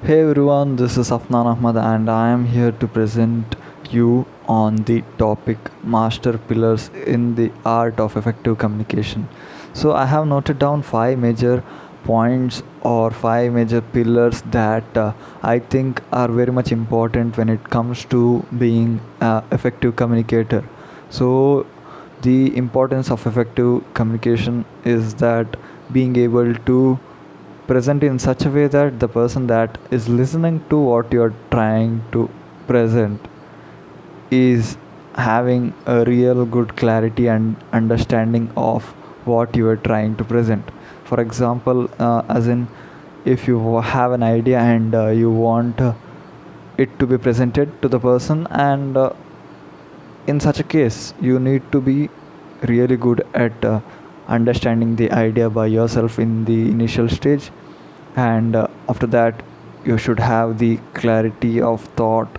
Hey everyone, this is AFNAN AHMAD and I am here to present you on the topic Master Pillars in the Art of Effective Communication. So I have noted down five major points or five major pillars that I think are very much important when it comes to being an effective communicator. So the importance of effective communication is that being able to present in such a way that the person that is listening to what you're trying to present is having a real good clarity and understanding of what you are trying to present. For example, as in if you have an idea and you want it to be presented to the person, and in such a case you need to be really good at understanding the idea by yourself in the initial stage, and after that you should have the clarity of thought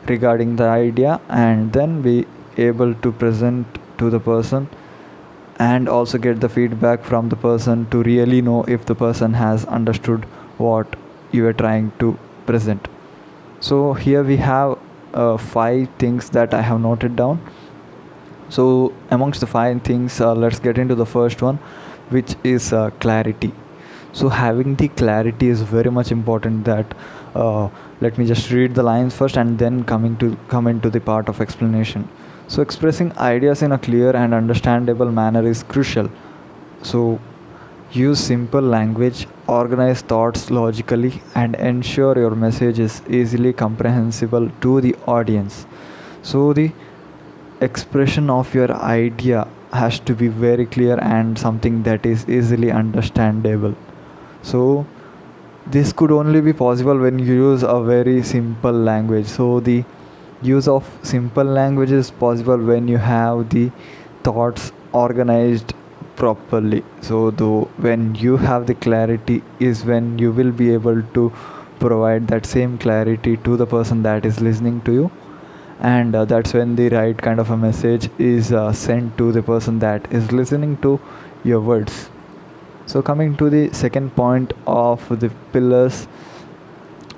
regarding the idea and then be able to present to the person and also get the feedback from the person to really know if the person has understood what you are trying to present. So here we have five things that I have noted down. So amongst the five things, let's get into the first one, which is clarity. So having the clarity is very much important. That let me just read the lines first and then come into the part of explanation. So expressing ideas in a clear and understandable manner is crucial. So use simple language, organize thoughts logically, and ensure your message is easily comprehensible to the audience. So the expression of your idea has to be very clear and something that is easily understandable. So this could only be possible when you use a very simple language. So the use of simple language is possible when you have the thoughts organized properly. So though when you have the clarity is when you will be able to provide that same clarity to the person that is listening to you, and that's when the right kind of a message is sent to the person that is listening to your words. So coming to the second point of the pillars,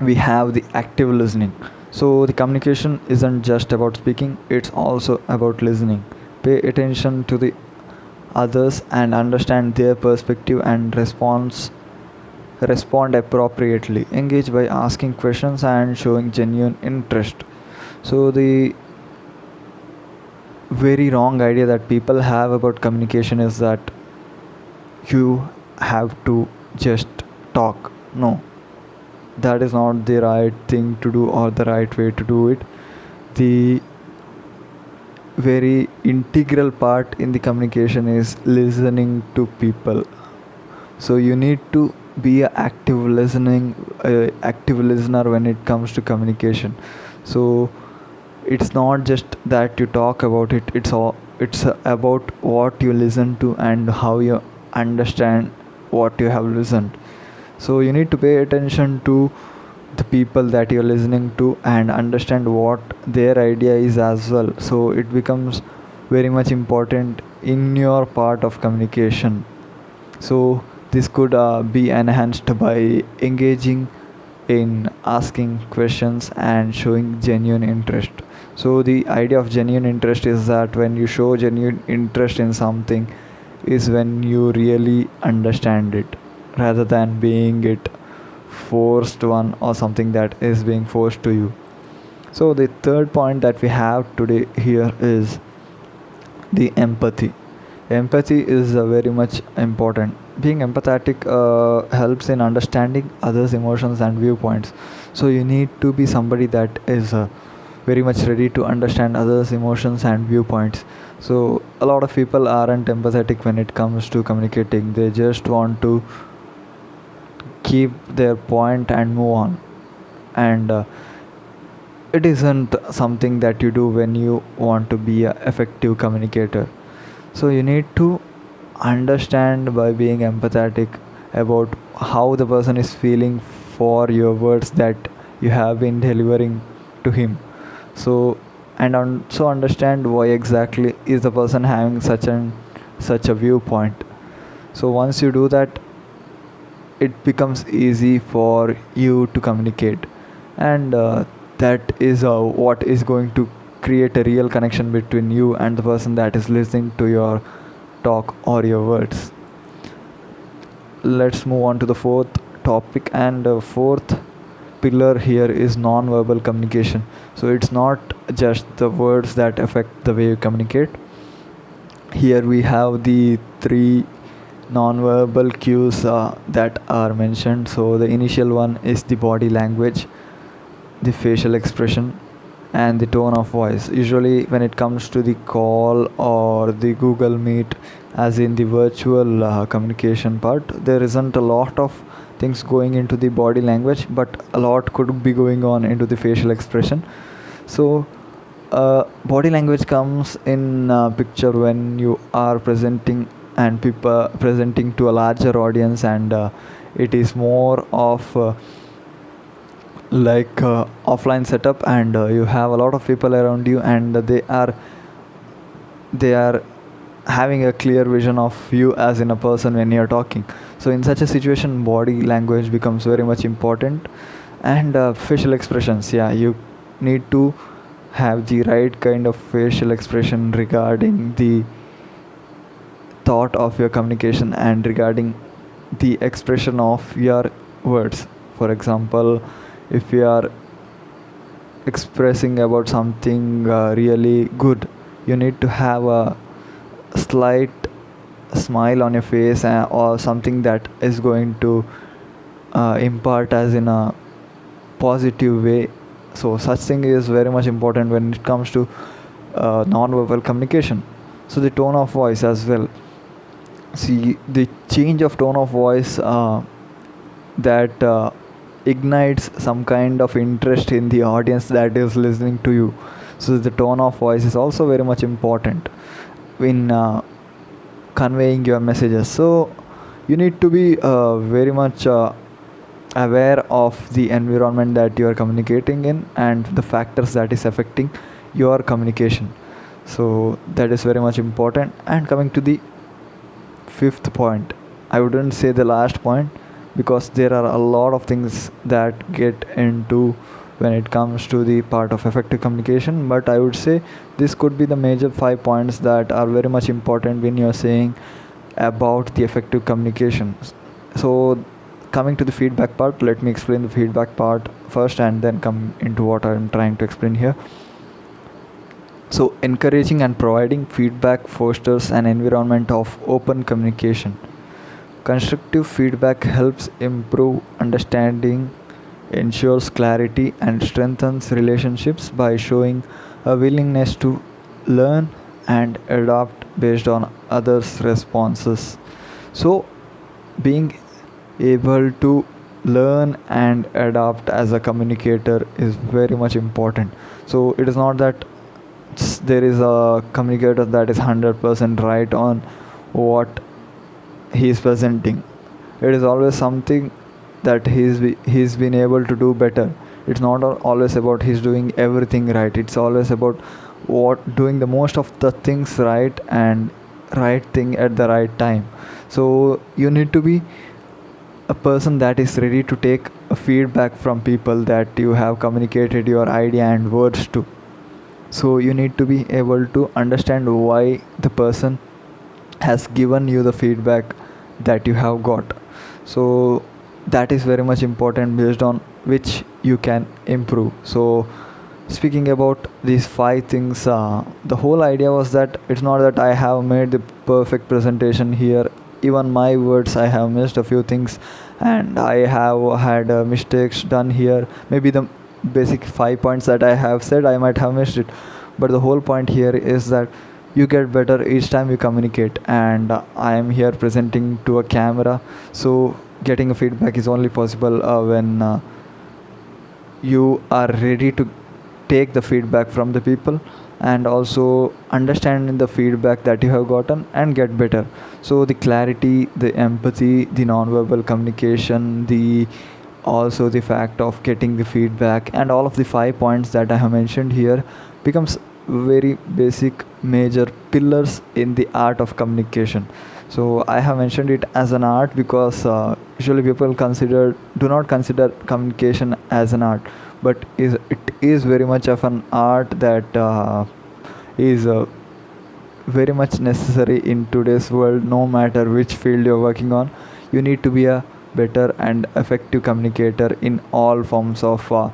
we have the active listening. So the communication isn't just about speaking, it's also about listening. Pay attention to the others and understand their perspective and respond appropriately. Engage by asking questions and showing genuine interest. So the very wrong idea that people have about communication is that you have to just talk. No, that is not the right thing to do or the right way to do it. The very integral part in the communication is listening to people. So you need to be an active listener when it comes to communication. So it's not just that you talk about it, it's about what you listen to and how you understand what you have listened. So you need to pay attention to the people that you're listening to and understand what their idea is as well. So it becomes very much important in your part of communication. So this could be enhanced by engaging in asking questions and showing genuine interest. So the idea of genuine interest is that when you show genuine interest in something is when you really understand it, rather than being it forced one or something that is being forced to you. So the third point that we have today here is the empathy. Empathy is very much important. Being empathetic helps in understanding others' emotions and viewpoints. So you need to be somebody that is very much ready to understand others' emotions and viewpoints. So a lot of people aren't empathetic when it comes to communicating. They just want to keep their point and move on. And it isn't something that you do when you want to be an effective communicator. So you need to understand by being empathetic about how the person is feeling for your words that you have been delivering to him. So and also understand why exactly is the person having such a viewpoint. So once you do that, it becomes easy for you to communicate. And that is what is going to create a real connection between you and the person that is listening to your talk or your words. Let's move on to the fourth topic, and fourth pillar here is non-verbal communication. So it's not just the words that affect the way you communicate. Here we have the three non-verbal cues that are mentioned. So the initial one is the body language, the facial expression, and the tone of voice. Usually when it comes to the call or the Google Meet, as in the virtual communication part, there isn't a lot of things going into the body language, but a lot could be going on into the facial expression. So body language comes in picture when you are presenting and people presenting to a larger audience, and it is more of like offline setup, and you have a lot of people around you, and they are having a clear vision of you as in a person when you're talking. So in such a situation, body language becomes very much important. And facial expressions, yeah, you need to have the right kind of facial expression regarding the thought of your communication and regarding the expression of your words. For example, if you are expressing about something really good, you need to have a slight smile on your face, or something that is going to impart as in a positive way. So such thing is very much important when it comes to non-verbal communication. So the tone of voice as well. See, the change of tone of voice that ignites some kind of interest in the audience that is listening to you. So the tone of voice is also very much important in conveying your messages. So you need to be very much aware of the environment that you are communicating in and the factors that is affecting your communication. So that is very much important. And coming to the fifth point, I wouldn't say the last point, because there are a lot of things that get into when it comes to the part of effective communication, but I would say this could be the major 5 points that are very much important when you're saying about the effective communication. So coming to the feedback part, let me explain the feedback part first and then come into what I'm trying to explain here. So encouraging and providing feedback fosters an environment of open communication. Constructive feedback helps improve understanding, ensures clarity, and strengthens relationships by showing a willingness to learn and adapt based on others' responses. So being able to learn and adapt as a communicator is very much important. So it is not that there is a communicator that is 100% right on what he is presenting. It is always something that he's been able to do better. It's not always about he's doing everything right. It's always about what doing the most of the things right and right thing at the right time. So you need to be a person that is ready to take a feedback from people that you have communicated your idea and words to. So you need to be able to understand why the person has given you the feedback that you have got. So that is very much important, based on which you can improve. So speaking about these 5 things, the whole idea was that it's not that I have made the perfect presentation here. Even my words, I have missed a few things, and I have had mistakes done here. Maybe the basic 5 points that I have said, I might have missed it, but the whole point here is that you get better each time you communicate. And I am here presenting to a camera, so getting a feedback is only possible when you are ready to take the feedback from the people, and also understand the feedback that you have gotten and get better. So the clarity, the empathy, the non-verbal communication, the also the fact of getting the feedback, and all of the 5 points that I have mentioned here becomes very basic major pillars in the art of communication. So I have mentioned it as an art because usually people do not consider communication as an art, but it is very much of an art that is very much necessary in today's world. No matter which field you're working on, you need to be a better and effective communicator in all forms of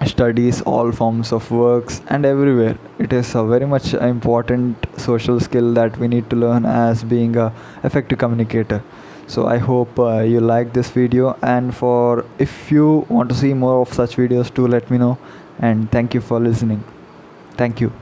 studies, all forms of works, and everywhere. It is a very much important social skill that we need to learn as being a effective communicator. So I hope you like this video, and for if you want to see more of such videos, do let me know. And thank you for listening. Thank you.